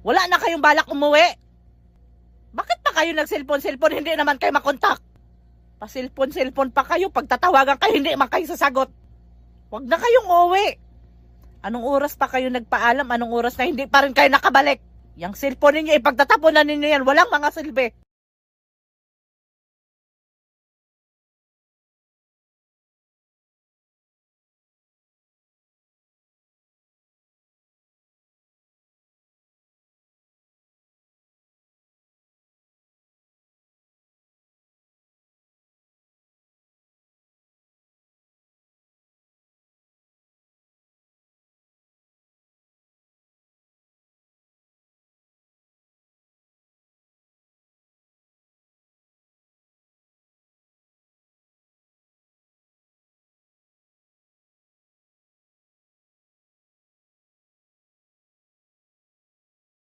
Wala na kayong balak umuwi. Bakit pa kayo nag-cellphone? Hindi naman kayo makontak. Pa-cellphone pa kayo. Pagtatawagan kayo, hindi man kayo sasagot. Huwag na kayong uuwi. Anong oras pa kayo nagpaalam? Anong oras na hindi pa rin kayo nakabalik? Yang cellphone ninyo, ipagtatapunan ninyo yan. Walang mga silbi.